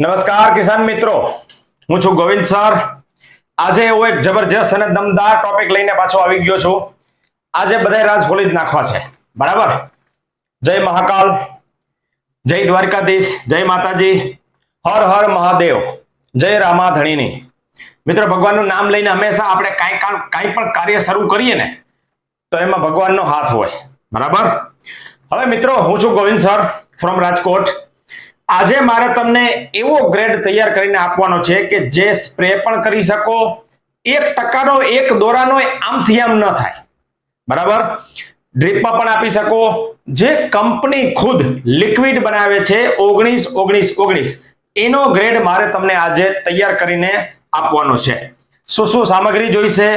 નમસ્કાર કિસાન મિત્રો, હું છું ગોવિંદ સર। આજે એવો એક જબરજસ્ત અને દમદાર ટોપિક લઈને પાછો આવી ગયો છું। આજે બધા રાજ ખોલી જ નાખવા છે, બરાબર। જય મહાકાલ, જય દ્વારકાધીશ, જય માતાજી, હર હર મહાદેવ, જય રામાધણીની। મિત્રો, ભગવાનનું નામ લઈને હંમેશા આપણે કાંઈ પણ કાર્ય શરૂ કરીએ ને તો એમાં ભગવાનનો હાથ હોય, બરાબર। હવે મિત્રો, હું છું ગોવિંદ સર ફ્રોમ રાજકોટ। આજે મારે તમને એવો ગ્રેડ તૈયાર કરીને આપવાનો છે કે જે સ્પ્રે પણ કરી શકો, 1% એક દોરાનો આમથી આમ ન થાય, બરાબર। ડ્રીપમાં પણ આપી શકો, જે કંપની ખુદ લિક્વિડ બનાવે છે 19-19-19 એનો ગ્રેડ મારે તમને આજે તૈયાર કરીને આપવાનો છે। શું સામગ્રી જોઈશે,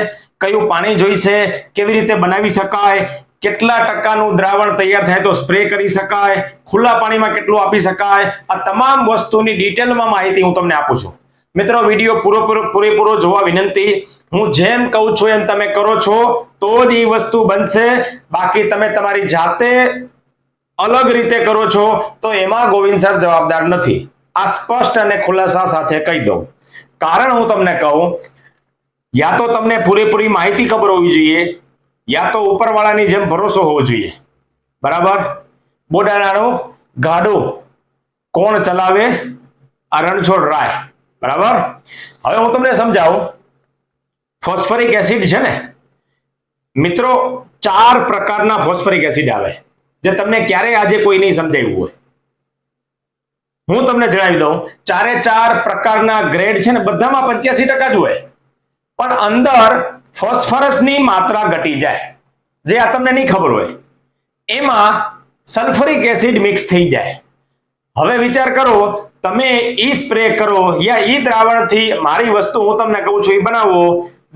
કયું પાણી જોઈશે, કેવી રીતે બનાવી શકાય, કેટલા ટકાનું દ્રાવણ તૈયાર થાય તો સ્પ્રે કરી શકાય, ખુલ્લા પાણીમાં કેટલું આપી શકાય, આ તમામ વસ્તુની ડિટેલમાં માહિતી હું તમને આપું છું। મિત્રો, વિડીયો પૂરેપૂરો જોવા વિનંતી। હું જેમ કહું છું એમ તમે કરો છો તો જ એ વસ્તુ બનશે, બાકી તમે તમારી જાતે અલગ રીતે કરો છો તો એમાં ગોવિંદ સર જવાબદાર નથી। આ સ્પષ્ટ અને ખુલાસા સાથે કહી દઉં। કારણ હું તમને કહું, યા તો તમને પૂરેપૂરી માહિતી ખબર હોવી જોઈએ, યા તો ઉપરવાળાની જેમ ભરોસો હોવો જોઈએ, બરાબર। બોડાણાનું ગાડું કોણ ચલાવે? આ રણછોડ રાય, બરાબર। હવે હું તમને સમજાવું। ફોસ્ફરિક એસિડ છે ને મિત્રો, 4 પ્રકારના ફોસ્ફરિક એસિડ આવે, જે તમને ક્યારેય આજે કોઈ નહીં સમજાવ્યું હોય। હું તમને જણાવી દઉં, 4 પ્રકારના ગ્રેડ છે ને બધામાં 85% જ હોય, પણ અંદર ફોસ્ફરસની માત્રા ઘટી જાય, જે આ તમને નહીં ખબર હોય। એમાં સલ્ફરિક એસિડ મિક્સ થઈ જાય। હવે વિચાર કરો, તમે ઈ સ્પ્રે કરો યા ઈ દ્રાવણથી મારી વસ્તુ હું તમને કહું છું એ બનાવો,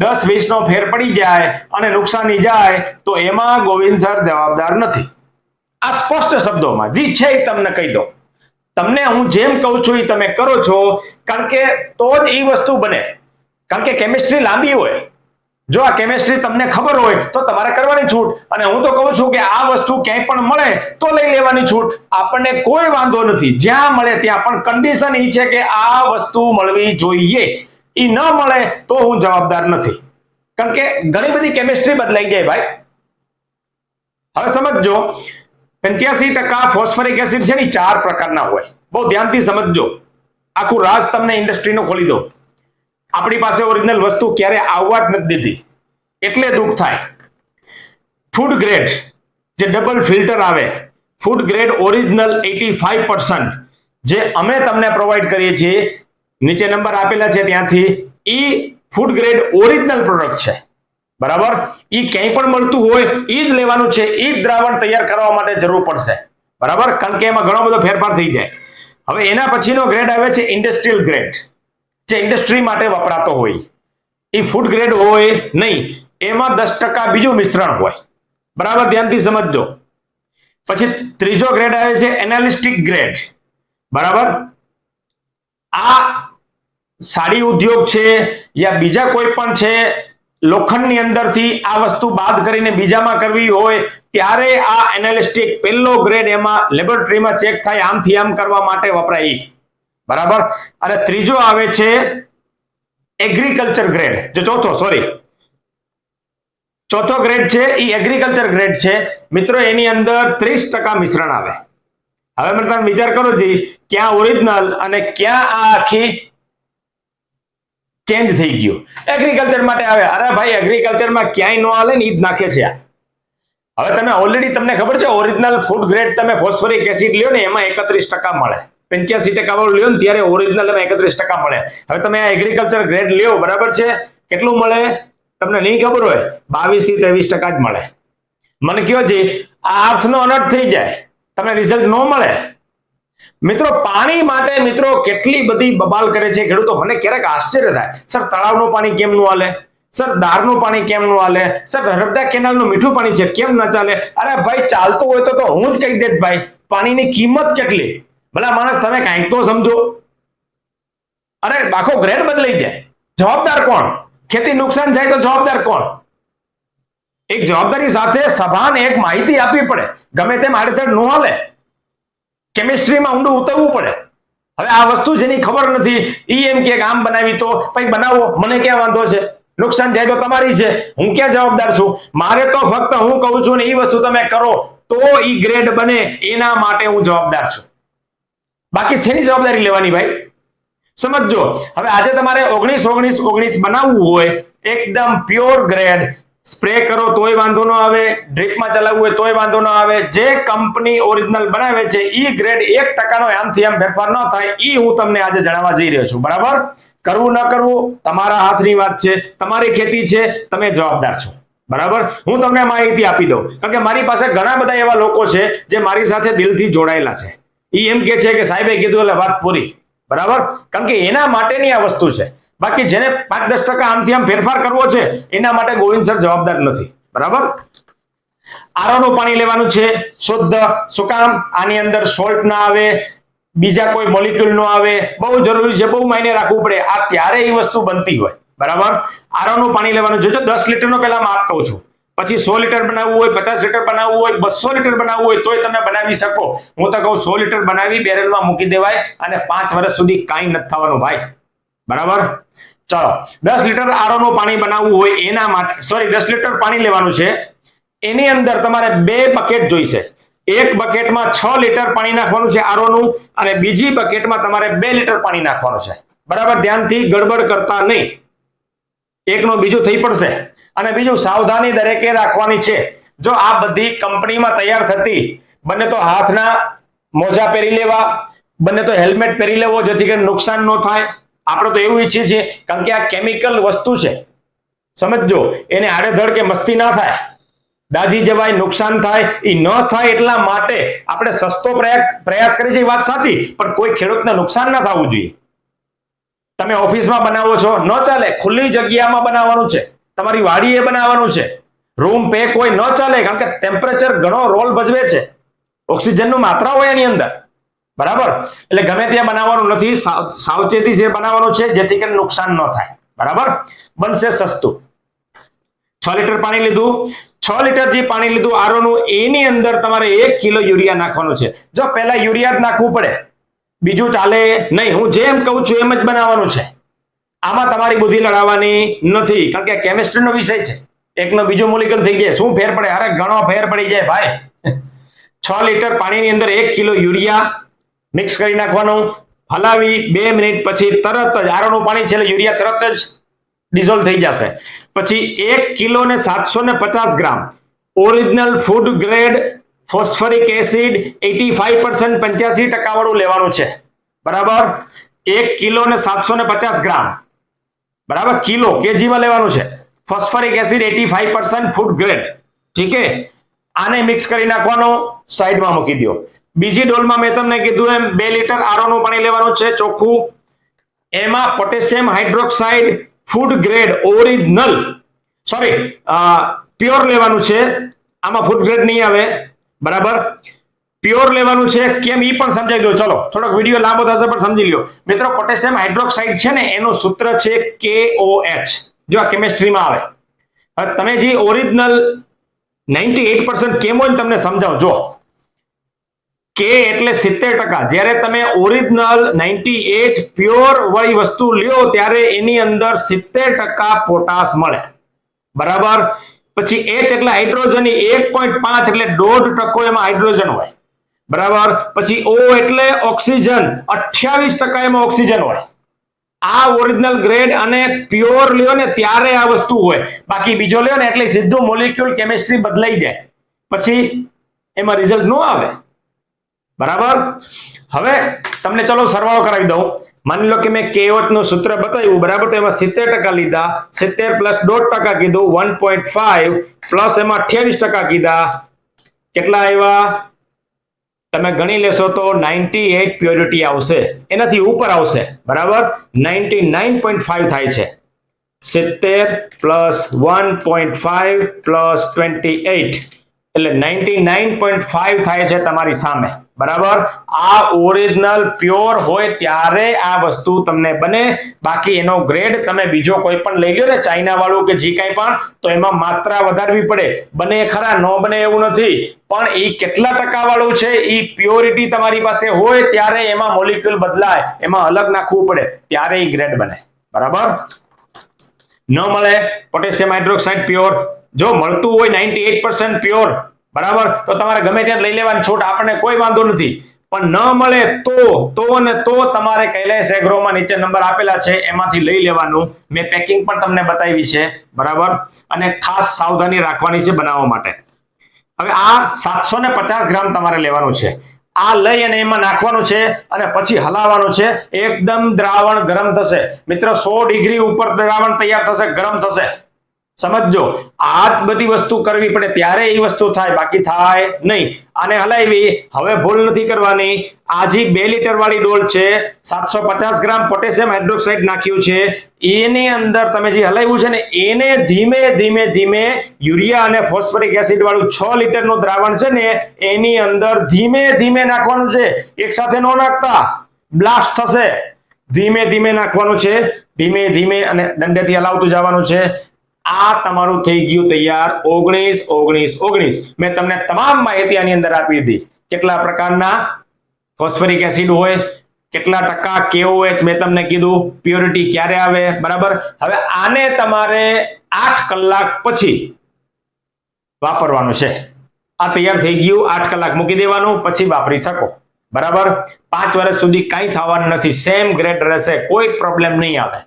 10-20 નો ફેર પડી જાય અને નુકસાની જાય તો એમાં ગોવિંદ સર જવાબદાર નથી। આ સ્પષ્ટ શબ્દોમાં જે છે એ તમને કહી દો। તમને હું જેમ કહું છું એ તમે કરો છો, કારણ કે તો જ એ વસ્તુ બને। કારણ કે કેમિસ્ટ્રી લાંબી હોય, જો આ કેમિસ્ટ્રી તમને ખબર હોય તો તમારે કરવાની છૂટ, અને હું તો કહું છું કે આ વસ્તુ ક્યાંય પણ મળે તો લઈ લેવાની છૂટ, આપણને કોઈ વાંધો નથી। જ્યાં મળે ત્યાં, પણ કન્ડિશન એ છે કે આ વસ્તુ મળવી જોઈએ, એ ન મળે તો હું જવાબદાર નથી, કારણ કે ઘણી બધી કેમિસ્ટ્રી બદલાઈ જાય ભાઈ। હવે સમજો, 85% ફોસ્ફરિક એસિડ છે ને 4 પ્રકારના હોય, બહુ ધ્યાનથી સમજજો। આખું રાજ તમને ઇન્ડસ્ટ્રીનું ખોલી દો। આપણી પાસે ઓરિજિનલ વસ્તુ ક્યારે આવવા જ નથી દીધી, એટલે દુઃખ થાય। ફૂડ ગ્રેડ જે ડબલ ફિલ્ટર આવે, ફૂડ ગ્રેડ ઓરિજિનલ 85% જે અમે તમને પ્રોવાઈડ કરીએ છીએ, નીચે નંબર આપેલા છે ત્યાંથી, ઈ ફૂડ ગ્રેડ ઓરિજિનલ પ્રોડક્ટ છે, બરાબર। ઈ ક્યાંય પણ મળતું હોય ઈ જ લેવાનું છે, ઈ જ દ્રાવણ તૈયાર કરવા માટે જરૂર પડશે, બરાબર, કારણ કે એમાં ઘણો બધો ફેરફાર થઈ જાય। હવે એના પછીનો ગ્રેડ આવે છે ઇન્ડસ્ટ્રીયલ ગ્રેડ, જે ઇન્ડસ્ટ્રી માટે વપરાતો હોય, એ ફૂડ ગ્રેડ હોય નહીં, એમાં 10% બીજું મિશ્રણ હોય, બરાબર, ધ્યાનથી સમજજો। પછી ત્રીજો ગ્રેડ આવે છે એનાલિસ્ટિક ગ્રેડ, બરાબર। આ સાડી ઉદ્યોગ છે યા બીજા કોઈ પણ છે, લોખંડની અંદરથી આ વસ્તુ બાદ કરીને બીજામાં કરવી હોય ત્યારે આ એનાલિસ્ટિક પહેલો ગ્રેડ એમાં લેબોરેટરીમાં ચેક થાય, આમથી આમ કરવા માટે વપરાય, બરાબર। અને ત્રીજો આવે છે એગ્રીકલ્ચર ગ્રેડ, જે ચોથો ગ્રેડ છે એ એગ્રીકલ્ચર ગ્રેડ છે મિત્રો। એની અંદર 30% મિશ્રણ આવે। હવે મને તમે વિચાર કરો જી, ક્યાં ઓરિજિનલ અને ક્યાં આ આખી ચેન્જ થઈ ગયું। એગ્રીકલ્ચર માટે આવે, અરે ભાઈ એગ્રીકલ્ચરમાં ક્યાંય નો હાલે ને ઈ જ નાખે છે આ। હવે તમે ઓલરેડી, તમને ખબર છે ઓરિજિનલ ફૂડ ગ્રેડ તમે ફોસ્ફરિક એસિડ લ્યો ને એમાં 31% મળે, 85% વાળું લ્યો ને ત્યારે ઓરિજિનલ એમાં 31% મળે। હવે તમે આ એગ્રીકલ્ચર ગ્રેડ લ્યો, બરાબર છે, કેટલું મળે તમને નહીં ખબર હોય, 22-23% જ મળે। મને કયો છે આ અર્થનો અનર્થ થઈ જાય, તમને રિઝલ્ટ ન મળે। મિત્રો, પાણી માટે મિત્રો કેટલી બધી બબાલ કરે છે ખેડૂતો, મને ક્યારેક આશ્ચર્ય થાય, સર તળાવનું પાણી કેમ નું હાલે, સર દારનું પાણી કેમ નું હાલે, સર નર્મદા કેનાલનું મીઠું પાણી છે કેમ ન ચાલે? અરે ભાઈ, ચાલતું હોય તો હું જ કહી દેત ભાઈ, પાણીની કિંમત કેટલી, ભલા માણસ તમે કાંઈક તો સમજો। અરે આખો ગ્રેડ બદલાઈ જાય, જવાબદાર કોણ? ખેતી નુકસાન જાય તો જવાબદાર કોણ? એક જવાબદારી સાથે સભાને એક માહિતી આપવી પડે, ગમે તેમ આડેધડ ન હાલે, કેમિસ્ટ્રીમાં ઊંડું ઉતરવું પડે, હવે આ વસ્તુ જેની ખબર નથી ઈ એમ કે આમ બનાવી તો ભાઈ બનાવો, મને ક્યાં વાંધો છે? નુકસાન જાય તો તમારી છે, હું ક્યાં જવાબદાર છું? મારે તો ફક્ત હું કહું છું ને એ વસ્તુ તમે કરો તો ઈ ગ્રેડ બને એના માટે હું જવાબદાર છું. બાકી તેની જવાબદારી લેવાની ભાઈ, સમજો. હવે આજે તમારે 19-19-19 બનાવવું હોય, એકદમ પ્યોર ગ્રેડ, સ્પ્રે કરો તોય વાંધો ન આવે, ડ્રીપમાં ચલાવવું હોય તોય વાંધો ન આવે. જે કંપની ઓરિજિનલ બનાવે છે ઈ ગ્રેડ 1% નો આમથી આમ ફેરફાર ન થાય, ઈ હું તમને આજે જણાવવા જઈ રહ્યો છું. બરાબર? કરવું ન કરવું તમારા હાથની વાત છે, તમારી ખેતી છે, તમે જવાબદાર છો. બરાબર? હું તમને માહિતી આપી દઉં, કારણ કે મારી પાસે ઘણા બધા એવા લોકો છે જે મારી સાથે દિલથી જોડાયેલા છે. ઈ એમ કે છે કે સાહેબે કીધું એટલે વાત પૂરી. બરાબર? કારણ કે એના માટેની આ વસ્તુ છે. બાકી જેને 5-10% આમથી આમ ફેરફાર કરવો છે એના માટે ગોવિંદ સર જવાબદાર નથી. બરાબર? આરોનું પાણી લેવાનું છે શુદ્ધ. શું કામ? આની અંદર સોલ્ટ ના આવે, બીજા કોઈ મોલિક્યુલ નો આવે. બહુ જરૂરી છે, બહુ માયને રાખવું પડે. આ ત્યારે એ વસ્તુ બનતી હોય. બરાબર? આરોનું પાણી લેવાનું છે. જો 10 લીટરનો પહેલા માપ કહું છું, પછી 100 લીટર બનાવવું હોય, 50 લીટર બનાવવું હોય, 200 લીટર બનાવવું હોય તોય તમે બનાવી શકો. હું તો કહું 100 લીટર બનાવી બેરલમાં મૂકી દેવાય અને 5 વર્ષ સુધી કાંઈ નથી થવાનું ભાઈ. બરાબર? ચાલો, 10 લીટર આરોનું પાણી બનાવવું હોય એના માટે 10 લીટર પાણી લેવાનું છે. એની અંદર તમારે 2 બકેટ જોઈશે. એક બકેટમાં 6 લીટર પાણી નાખવાનું છે આરોનું, અને બીજી બકેટમાં તમારે 2 લીટર પાણી નાખવાનું છે. બરાબર? ધ્યાનથી ગડબડ કરતા નહીં, એકનું બીજું થઈ પડશે. અને બીજું સાવધાની દરેકે રાખવાની છે. જો આ બધી કંપનીમાં તૈયાર થતી, બંને તો હાથના મોજા પહેરી લેવા, બંને તો હેલ્મેટ પહેરી લેવો, જેથી કરીને નુકસાન ન થાય. આપણે તો એવું ઈચ્છીએ છીએ, કારણ કે આ કેમિકલ વસ્તુ છે, સમજો. એને આડેધડ કે મસ્તી ના થાય, દાજી જવાય, નુકસાન થાય. એ ન થાય એટલા માટે આપણે સસ્તો પ્રયાસ કરીએ છીએ, વાત સાચી, પણ કોઈ ખેડૂતને નુકસાન ના થવું જોઈએ. તમે ઓફિસમાં બનાવો છો, ન ચાલે. ખુલ્લી જગ્યામાં બનાવવાનું છે, તમારી વાડીએ બનાવવાનું છે. રૂમ પેક હોય ન ચાલે, કારણ કે ટેમ્પરેચર ઘણો રોલ ભજવે છે. ઓક્સિજનનું માત્રા હોય એની અંદર. બરાબર? એટલે ગમે ત્યાં બનાવવાનું નથી, સાવચેતીથી બનાવવાનું છે, જેથી કરીને નુકસાન ન થાય. બરાબર? બનશે સસ્તું. 6 લીટર પાણી લીધું. 6 લીટર જે પાણી લીધું આરોનું, એની અંદર તમારે 1 કિલો યુરિયા નાખવાનું છે. જો પહેલા યુરિયા જ નાખવું પડે, બીજું ચાલે નહીં. હું જેમ કહું છું એમ જ બનાવવાનું છે. આમાં તમારી બુદ્ધિ લડાવવાની નથી, કારણ કે કેમિસ્ટ્રીનો વિષય છે. એકનો બીજો મોલિક્યુલ થઈ જાય, શું ફેર પડે? અરે ઘણો ફેર પડી જાય ભાઈ. 6 લીટર પાણીની અંદર 1 કિલો યુરિયા મિક્સ કરી નાખવાનું, હલાવી 2 મિનિટ પછી તરત જ આરોનું પાણી છે એટલે યુરિયા તરત જ ડિઝોલ્વ થઈ જશે. પછી 1 કિલો ને 750 gram original food grade phosphoric acid 85% 85% વાળું લેવાનું છે. બરાબર? 1 કિલો ને 750 ગ્રામ. બરાબર? કિલો કેજીમાં લેવાનું છે. Phosphoric acid 85% food grade. ઠીક છે? આને મિક્સ કરી નાખવાનો, સાઈડમાં મૂકી દો. બીજી ડોલમાં મેં તમને કીધું એમ 2 લીટર આરોનું પાણી લેવાનું છે ચોખ્ખું. એમાં potassium hydroxide food grade original pure લેવાનું છે. આમાં ફૂડ ગ્રેડ નહીં આવે. બરાબર? પ્યોર લેવાનું છે. કેમ ઈ પણ સમજાવી દો. ચલો, થોડોક વિડીયો લાંબો થશે પણ સમજી લ્યો. મિત્રો, પોટેશિયમ હાઇડ્રોક્સાઇડ છે ને, એનું સૂત્ર છે KOH. જો આ કેમિસ્ટ્રીમાં આવે. હવે તમે જે ઓરિજિનલ 98% કેમ હોય તમને સમજાવું. જો કે એટલે 70%. જ્યારે તમે ઓરિજિનલ 98 પ્યોર વાળી વસ્તુ લ્યો ત્યારે એની અંદર 70% પોટાશ મળે. બરાબર? પછી H એટલે હાઇડ્રોજન, 1.5 એટલે 1.5% એમાં હાઇડ્રોજન હોય. બરાબર? પછી O એટલે ઓક્સિજન, 28% એમાં ઓક્સિજન હોય. આ ઓરિજિનલ ગ્રેડ અને પ્યોર લ્યો ને ત્યારે આ વસ્તુ હોય. બાકી બીજો લ્યો ને એટલે સીધું મોલિક્યુલ કેમિસ્ટ્રી બદલાઈ જાય, પછી એમાં રિઝલ્ટ ન આવે. બરાબર? હવે તમને ચલો સરવાળો કરાવી દઉં. માની લો કે મેં KOH નું સૂત્ર બતાવ્યું. બરાબર? તો એમાં 70% લીધા, 70 પ્લસ 1.5% કીધું, 1.5 પ્લસ એમાં 28% કીધા. કેટલા આવ્યા? તમે ગણી લેશો તો 98 પ્યોરિટી આવશે, એનાથી ઉપર આવશે. બરાબર? 99.5 થાય છે. 70 પ્લસ 1.5 પ્લસ 28 એટલે 99.5 થાય છે તમારી સામે. બરાબર, આ ઓરિજિનલ પ્યોર હોય ત્યારે આ વસ્તુ તમને બને. બાકી એનો ગ્રેડ તમે બીજો કોઈ પણ લઈ લ્યો ને, ચાઇના વાળું કે જે કાંઈ પણ, તો એમાં માત્રા વધારવી પડે. બને ખરા, ન બને એવું નથી, પણ એ કેટલા ટકા વાળું છે એ પ્યોરિટી તમારી પાસે હોય ત્યારે એમાં મોલિક્યુલ બદલાય, એમાં અલગ નાખવું પડે ત્યારે એ ગ્રેડ બને. બરાબર, ન મળે પોટેશિયમ હાઇડ્રોક્સાઇડ પ્યોર, જો મળતું હોય 98% પ્યોર, બરાબર, તો તમારે ગમે ત્યાં લઈ લેવાની છૂટ, આપણને કોઈ વાંધો નથી. પણ ન મળે તો તમારે કૈલાશ એગ્રોમાં નીચે નંબર આપેલા છે એમાંથી લઈ લેવાનું. મેં પેકિંગ પણ તમને બતાવી છે, બરાબર, અને ખાસ સાવધાની રાખવાની છે બનાવવા માટે. હવે આ 750 ગ્રામ તમારે લેવાનું છે. આ લઈ અને એમાં નાખવાનું છે અને પછી હલાવવાનું છે. એકદમ દ્રાવણ ગરમ થશે મિત્રો, 100 ડિગ્રી ઉપર દ્રાવણ તૈયાર થશે, ગરમ થશે. સમજો, આ બધી વસ્તુ કરવી પડે ત્યારે એ વસ્તુ થાય, બાકી થાય નહીં. આને હલાવી, હવે ભૂલ નથી કરવાની. આજી 2 લીટર વાળી ડોલ છે, 750 ગ્રામ પોટેશિયમ હાઇડ્રોક્સાઇડ નાખ્યું છે, એની અંદર તમે જે હલાવ્યું છે ને એને ધીમે ધીમે ધીમે યુરિયા અને ફોસ્ફરિક એસિડ વાળું 6 લીટરનું દ્રાવણ છે ને એની અંદર ધીમે ધીમે નાખવાનું છે. એક સાથે ન નાખતા, બ્લાસ્ટ થશે. ધીમે ધીમે નાખવાનું છે, ધીમે ધીમે, અને દંડેથી હલાવતું જવાનું છે. આ તમારું થઈ ગયું તૈયાર. 19 19 19 મેં તમને તમામ માહિતી આની અંદર આપી દીધી. કેટલા પ્રકારના ફોસ્ફરિક એસિડ હોય, કેટલા ટકા KOH મેં તમને કીધું, પ્યોરિટી ક્યારે આવે, બરાબર. હવે આને તમારે 8 કલાક પછી વાપરવાનું છે. આ તૈયાર થઈ ગયું, 8 કલાક મૂકી દેવાનું, પછી વાપરી શકો. બરાબર, 5 વર્ષ સુધી કંઈ થવાનું નથી, સેમ ગ્રેડ રહેશે, કોઈ પ્રોબ્લેમ નહીં આવે.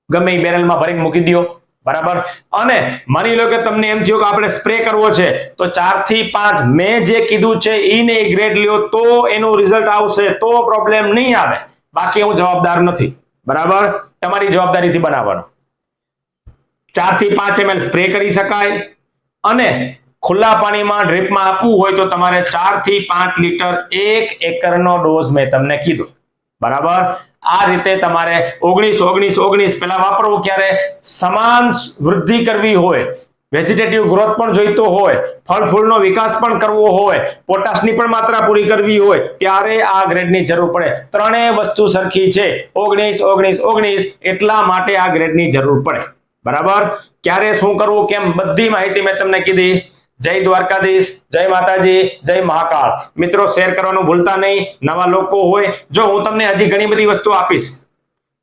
ગમે એ બેરલમાં ભરીને મૂકી દો, બરાબર. અને માની લો કે તમને એમ થયું કે આપણે સ્પ્રે કરવો છે, તો 4 થી 5 મેં જે કીધું છે એને ગ્રેડ લ્યો તો એનું રિઝલ્ટ આવશે, તો પ્રોબ્લેમ નહીં આવે. બાકી હું જવાબદાર નથી, બરાબર, તમારી જવાબદારીથી બનાવવાનું. 4 થી 5 ml સ્પ્રે કરી શકાય, અને ખુલ્લા પાણીમાં ડ્રીપમાં આપવું હોય તો તમારે 4 થી 5 લીટર 1 એકરનો ડોઝ મેં તમને કીધું, બરાબર. આ રીતે તમારે 19 19 19 પેલા વાપરવું ક્યારે, સમાન વૃદ્ધિ કરવી હોય, વેજીટેટિવ ગ્રોથ પણ જોઈતો હોય, ફળ ફૂલનો વિકાસ પણ કરવો હોય, પોટાશની પણ માત્રા પૂરી કરવી હોય, ત્યારે આ ગ્રેડની જરૂર પડે. ત્રણેય વસ્તુ સરખી છે, 19 19 19 એટલા માટે આ ગ્રેડની જરૂર પડે. બરાબર, ક્યારે શું કરવું કેમ બધી માહિતી મેં તમને કીધી. જય દ્વારકાધીશ, જય માતાજી, જય મહાકાળ. મિત્રો શેર કરવાનું ભૂલતા નહીં. નવા લોકો હોય, જો હું તમને હજી ઘણી બધી વસ્તુ આપીશ,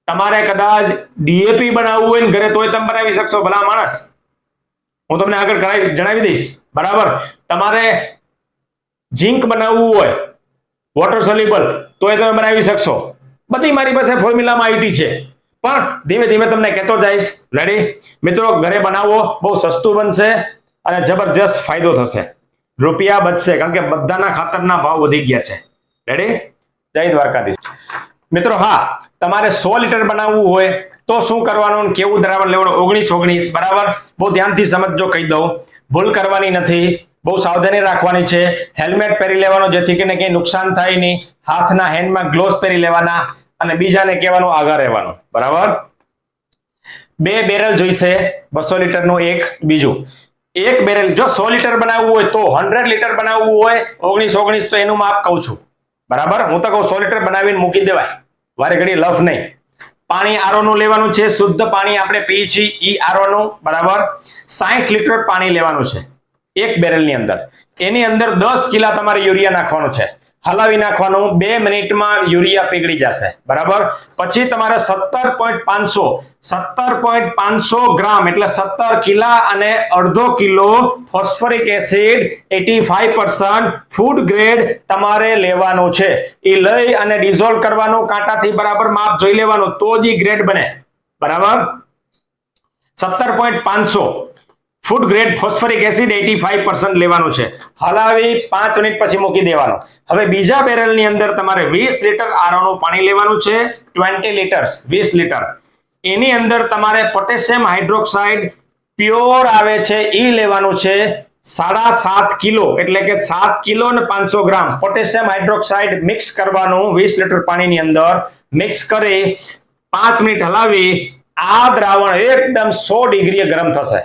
તમારે કદાચ ડીએપી બનાવવું હોય ને ઘરે તોય તમે બનાવી શકશો, ભલા માણસ, હું તમને આગળ જણાવી દઈશ, બરાબર. તમારે ઝીંક બનાવવું હોય વોટર સોલ્યુબલ તોય તમે બનાવી શકશો. બધી મારી પાસે ફોર્મ્યુલા માહિતી છે, પણ ધીમે ધીમે તમને કહેતો જઈશ. રેડી મિત્રો, ઘરે બનાવો, બહુ સસ્તું બનશે અને જબરજસ્ત ફાયદો થશે, રૂપિયા બચશે, કારણ કે બધાના ખાતરના ભાવ વધી ગયા છે. રેડી, જય દ્વારકાધીશ. મિત્રો હા, તમારે 100 લીટર બનાવવું હોય તો શું કરવાનું, કેવું દ્રાવણ લેવાનું, 19 19, બરાબર. બહુ ધ્યાનથી સમજજો, કહી દઉં, ભૂલ કરવાની નથી, બહુ સાવધાની રાખવાની છે. હેલ્મેટ પહેરી લેવાનું જેથી કરીને કંઈ નુકસાન થાય નહીં. હાથના હેન્ડમાં ગ્લોવ્સ પહેરી લેવાના, અને બીજાને કહેવાનું આગળ રહેવાનું, બરાબર. 2 બેરલ જોઈશે, 200 લીટરનું એક, બીજું એક બેરલ. જો 100 લીટર બનાવવું હોય તો 100 લીટર બનાવવું હોય 19 19 તો એનું માપ કહું છું, બરાબર. હું તો કહું 100 લીટર બનાવીને મૂકી દેવાય, વારે ઘડી લફ નહીં. પાણી આરોનું લેવાનું છે, શુદ્ધ પાણી આપણે પીએ છીએ ઈ આરોનું, બરાબર. 60 લીટર પાણી લેવાનું છે એક બેરલની અંદર. એની અંદર 10 કિલા તમારે યુરિયા નાખવાનું છે, હલાવી નાખવાનું. 2 મિનિટમાં યુરિયા પીગળી જશે, બરાબર. પછી તમારે 17.500 ગ્રામ એટલે 17 કિલા અને અડધો kilo phosphoric acid 85% food grade તમારે લેવાનું છે. એ લઈ અને ડિઝોલ્વ કરવાનું, કાંટાથી બરાબર માપ જોઈ લેવાનું, તો જ ગ્રેડ બને, બરાબર. 17.500 ફૂડ ગ્રેડ ફોસ્ફરિક એસિડ 85% લેવાનું છે. હલાવી 5 મિનિટ પછી મૂકી દેવાનું. હવે બીજા બેરલની અંદર તમારે 20 લીટર આરોનું પાણી લેવાનું છે, 20 લીટર્સ, 20 લીટર. એની અંદર તમારે પોટેશિયમ હાઇડ્રોક્સાઇડ પ્યોર આવે છે એ લેવાનું છે, 7.5 કિલો, એટલે કે 7 કિલો અને 500 ગ્રામ પોટેશિયમ હાઇડ્રોક્સાઇડ મિક્સ કરવાનું 20 લીટર પાણીની અંદર. મિક્સ કરી 5 મિનિટ હલાવી આ દ્રાવણ એકદમ 100 ડિગ્રીએ ગરમ થશે.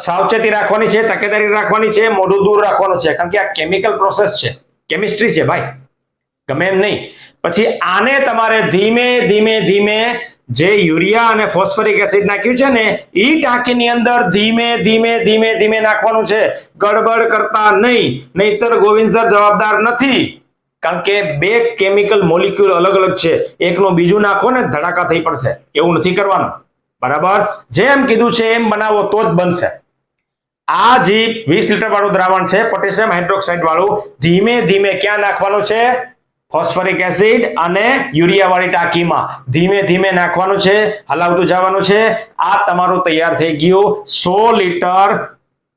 સાવચેતી રાખવાની છે, તકેદારી રાખવાની છે, મોઢું દૂર રાખવાનું છે, કારણ કે આ કેમિકલ પ્રોસેસ છે, કેમિસ્ટ્રી છે ભાઈ, ગમે એમ નહીં. પછી આને તમારે ધીમે ધીમે ધીમે જે યુરિયા અને ફોસ્ફરિક એસિડ નાખ્યું છે ને એ ટાંકીની અંદર ધીમે ધીમે ધીમે ધીમે નાખવાનું છે, ગડબડ કરતા નહીં, નહીતર ગોવિંદ સર જવાબદાર નથી. કારણ કે બે કેમિકલ મોલિક્યુલ અલગ અલગ છે, એકનું બીજું નાખો ને ધડાકા થઈ પડશે, એવું નથી કરવાનું. બરાબર, જેમ કીધું છે એમ બનાવો તો જ બનશે. આ જે 20 લીટર વાળું દ્રાવણ છે પોટેશિયમ હાઇડ્રોક્સાઇડ વાળું, ધીમે ધીમે ક્યાં નાખવાનું છે? ફોસ્ફરિક એસિડ અને યુરિયા વાળી ટાંકીમાં ધીમે ધીમે નાખવાનું છે, હલાવતું જવાનું છે. આ તમારું તૈયાર થઈ ગયું 100 લીટર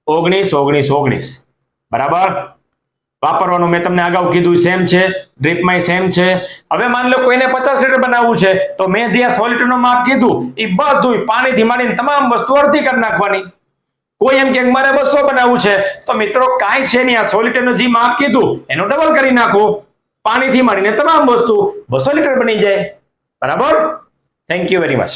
19-19-19. બરાબર, વાપરવાનું મેં તમને અગાઉ કીધું સેમ છે, ડ્રીપમાં સેમ છે. હવે માન લો કોઈને 50 લીટર બનાવવું છે તો મેં જે 100 લીટરનું માપ કીધું એ બધું પાણીથી માંડીને તમામ વસ્તુ અડધી કરી નાખવાની. કોઈ એમ કે મારે 200 બનાવવું છે તો મિત્રો કાંઈ છે નહીં, આ 100 લીટરનું જે માપ કીધું એનું ડબલ કરી નાખો, પાણીથી માંડીને તમામ વસ્તુ 200 લીટર બની જાય. બરાબર, થેન્ક યુ વેરી મચ.